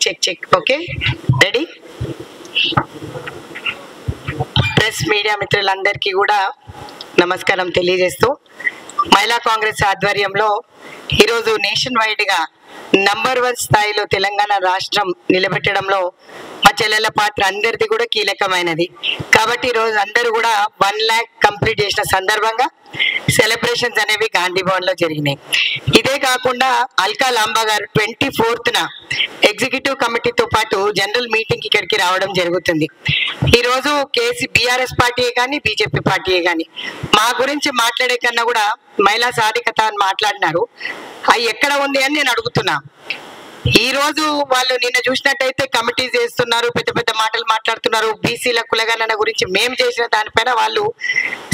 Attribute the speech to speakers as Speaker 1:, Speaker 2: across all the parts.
Speaker 1: Check okay ready. Press media మిత్రులందరికీ కూడా నమస్కారం తెలియజేస్తూ మహిళా కాంగ్రెస్ ఆధ్వర్యంలో ఈరోజు నేషన్ వైడ్గా నంబర్ 1 స్థాయిలో తెలంగాణ రాష్ట్రం నిలబెట్టడంలో మా చెల్లెల పాత్ర అందరిది కూడా కీలకమైనది. కాబట్టి ఈరోజు అందరూ కూడా 1 lakh కంప్లీట్ చేసిన సందర్భంగా సెలబ్రేషన్స్ అనేవి గాంధీ భవన్ లో జరిగినాయి. ఇదే కాకుండా అల్కా లాంబా గారు 24న ఎగ్జిక్యూటివ్ కమిటీతో పాటు జనరల్ మీటింగ్ ఇక్కడికి రావడం జరుగుతుంది. ఈరోజు బీఆర్ఎస్ పార్టీయే కానీ బీజేపీ పార్టీయే కానీ మా గురించి మాట్లాడే కన్నా కూడా మహిళా సాధికత అని మాట్లాడినారు. అవి ఎక్కడ ఉంది అని నేను అడుగుతున్నా. ఈ రోజు వాళ్ళు నిన్న చూసినట్టయితే కమిటీ చేస్తున్నారు, పెద్ద పెద్ద మాటలు మాట్లాడుతున్నారు. బీసీల కులగణన గురించి మేము చేసిన దానిపైన వాళ్ళు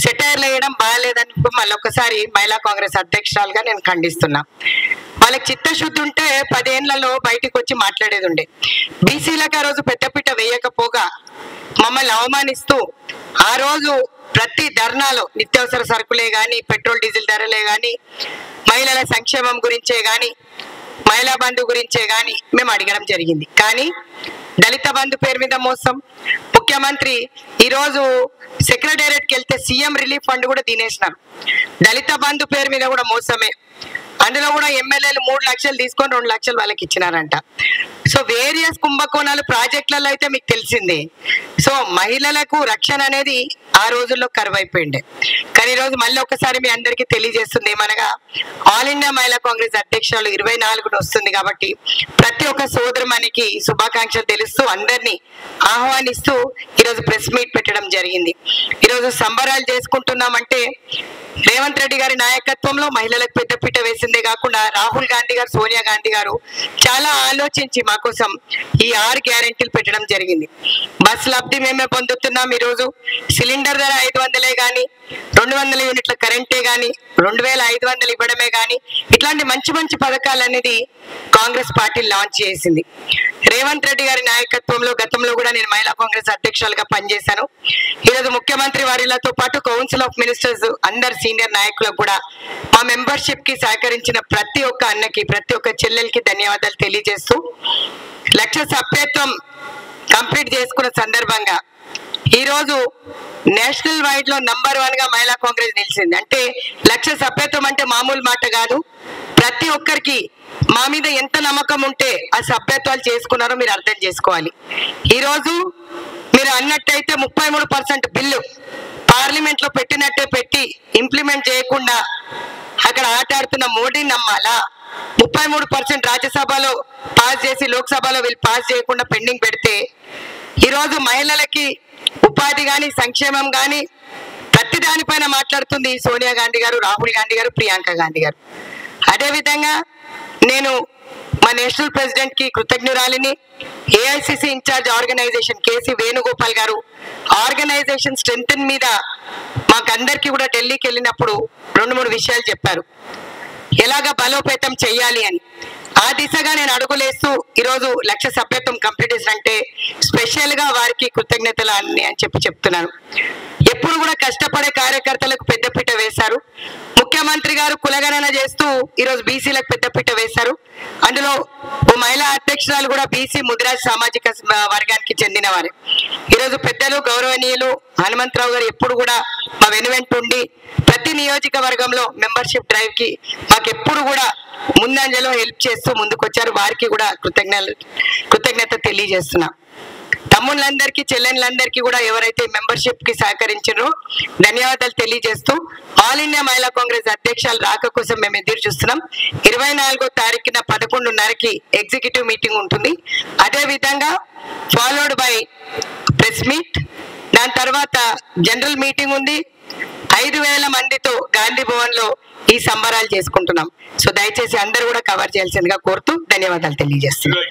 Speaker 1: సెటైర్లు వేయడం బాగాలేదని మళ్ళీ ఒకసారి మహిళా కాంగ్రెస్ అధ్యక్షురాలుగా నేను ఖండిస్తున్నా. వాళ్ళకి చిత్తశుద్ధి ఉంటే 10 ఏళ్లలో బయటకు వచ్చి మాట్లాడేది ఉండే. బీసీలకు ఆ రోజు పెద్దపీట వేయకపోగా మమ్మల్ని అవమానిస్తూ ఆ రోజు ప్రతి ధర్నాలో నిత్యావసర సరుకులే కానీ, పెట్రోల్ డీజిల్ ధరలే కానీ, మహిళల సంక్షేమం గురించే కానీ, మహిళా బంధు గురించే కానీ మేము అడగడం జరిగింది. కానీ దళిత బంధు పేరు మీద మోసం. ముఖ్యమంత్రి ఈరోజు సెక్రటేరియట్కి వెళ్తే సీఎం రిలీఫ్ ఫండ్ కూడా తినేసినారు. దళిత బంధు పేరు మీద కూడా మోసమే. అందులో కూడా ఎమ్మెల్యేలు 3 లక్షలు తీసుకొని 2 లక్షలు వాళ్ళకి ఇచ్చినారంట. సో వేరియస్ కుంభకోణాలు ప్రాజెక్టులలో అయితే మీకు తెలిసిందే. సో మహిళలకు రక్షణ అనేది ఆ రోజుల్లో కరువైపోయిండే. కానీ ఈరోజు మళ్ళీ ఒకసారి మీ అందరికీ తెలియజేస్తుంది ఏమనగా ఆల్ ఇండియా మహిళా కాంగ్రెస్ అధ్యక్షురాలు 24న వస్తుంది. కాబట్టి ప్రతి ఒక్క సోదరుమణికి శుభాకాంక్షలు తెలుస్తూ అందరినీ ఆహ్వానిస్తూ ఈరోజు ప్రెస్ మీట్ పెట్టడం జరిగింది. ఈరోజు సంబరాలు చేసుకుంటున్నామంటే రేవంత్ రెడ్డి గారి నాయకత్వంలో మహిళలకు పెద్దపీట వేసిందే కాకుండా రాహుల్ గాంధీ గారు, సోనియా గాంధీ గారు చాలా ఆలోచించి మా కోసం ఈ 6 గ్యారెంటీలు పెట్టడం జరిగింది. బస్ లబ్ధి మేమే పొందుతున్నాం. ఈరోజు సిలిండర్ ధర 500 కానీ, 200 యూనిట్ల కరెంటే కానీ, 2500 ఇవ్వడమే కానీ, ఇట్లాంటి మంచి మంచి పథకాలు అనేది కాంగ్రెస్ పార్టీ లాంచ్ చేసింది. రేవంత్ రెడ్డి గారి నాయకత్వంలో గతంలో కూడా నేను మహిళా కాంగ్రెస్ అధ్యక్షులుగా పనిచేశాను. ఈరోజు ముఖ్యమంత్రి వారితో పాటు కౌన్సిల్ ఆఫ్ మినిస్టర్స్ అందరు సీనియర్ నాయకులకు కూడా మా మెంబర్షిప్ కి సహకరించిన ప్రతి ఒక్క అన్నకి, ప్రతి ఒక్క చెల్లెలకి ధన్యవాదాలు తెలియజేస్తూ లక్ష్య సభ్యత్వం కంప్లీట్ చేసుకున్న సందర్భంగా ఈరోజు నేషనల్ వైడ్ లో నంబర్ 1గా మహిళా కాంగ్రెస్ నిలిచింది. అంటే లక్ష్య సభ్యత్వం అంటే మామూలు మాట కాదు. ప్రతి ఒక్కరికి మా మీద ఎంత నమ్మకం ఉంటే ఆ సభ్యత్వాలు చేసుకున్నారో మీరు అర్థం చేసుకోవాలి. ఈరోజు మీరు అన్నట్టయితే 33% బిల్లు పార్లమెంట్ లో పెట్టినట్టే పెట్టి ఇంప్లిమెంట్ చేయకుండా అక్కడ ఆటాడుతున్న మోడీని నమ్మాలా? 33% రాజ్యసభలో పాస్ చేసి లోక్సభలో వీళ్ళు పాస్ చేయకుండా పెండింగ్ పెడితే ఈరోజు మహిళలకి ఉపాధి కానీ, సంక్షేమం కానీ ప్రతి దానిపైన మాట్లాడుతుంది సోనియా గాంధీ గారు, రాహుల్ గాంధీ గారు, ప్రియాంక గాంధీ గారు. అదేవిధంగా నేను మా నేషనల్ ప్రెసిడెంట్ కి కృతజ్ఞురాలిని. AICC in-charge organisation KC Venugopal garu organisation strength మీద మాకందరికి కూడా ఢిల్లీకి వెళ్ళినప్పుడు 2-3 విషయాలు చెప్పారు, ఎలాగ బలోపేతం చెయ్యాలి అని. ఆ దిశగా నేను అడుగులేస్తూ ఈరోజు లక్ష్య సభ్యత్వం కంప్లీట్ చేసినంటే స్పెషల్ గా వారికి కృతజ్ఞతలు అన్ని అని చెప్తున్నాను. ఎప్పుడు కూడా కష్టపడే కార్యకర్తలకు పెద్దపీట వేశారు. ముఖ్యమంత్రి గారు కులగణన చేస్తూ ఈరోజు బీసీలకు పెద్దపీట వేశారు. అందులో ఓ మహిళా అధ్యక్షురాలు కూడా బీసీ ముదిరాజ్ సామాజిక వర్గానికి చెందిన వారే. ఈరోజు పెద్దలు గౌరవనీయులు హనుమంతరావు గారు ఎప్పుడు కూడా మా వెనువెంటుండి ప్రతి నియోజకవర్గంలో మెంబర్షిప్ డ్రైవ్ కి మాకెప్పుడు కూడా ముందంజలో హెల్ప్ చేస్తూ ముందుకొచ్చారు. వారికి కూడా కృతజ్ఞత తెలియజేస్తున్నా. తమ్ముళ్ళందరికీ, చెల్లెళ్ళందరికీ కూడా ఎవరైతే మెంబర్షిప్ కి సహకరించారో ధన్యవాదాలు తెలియజేస్తూ ఆల్ ఇండియా మహిళా కాంగ్రెస్ అధ్యక్షులు రాక కోసం మేము ఎదురు చూస్తున్నాం. 24వ తారీఖున 11:30కి ఎగ్జిక్యూటివ్ మీటింగ్ ఉంటుంది. అదే విధంగా ఫాలోడ్ బై ప్రెస్ మీట్, దాని తర్వాత జనరల్ మీటింగ్ ఉంది. 5,000 మందితో గాంధీ భవన్ లో ఈ సంబరాలు చేసుకుంటున్నాం. సో దయచేసి అందరూ కూడా కవర్ చేయాల్సిందిగా కోరుతూ ధన్యవాదాలు తెలియజేస్తున్నాం.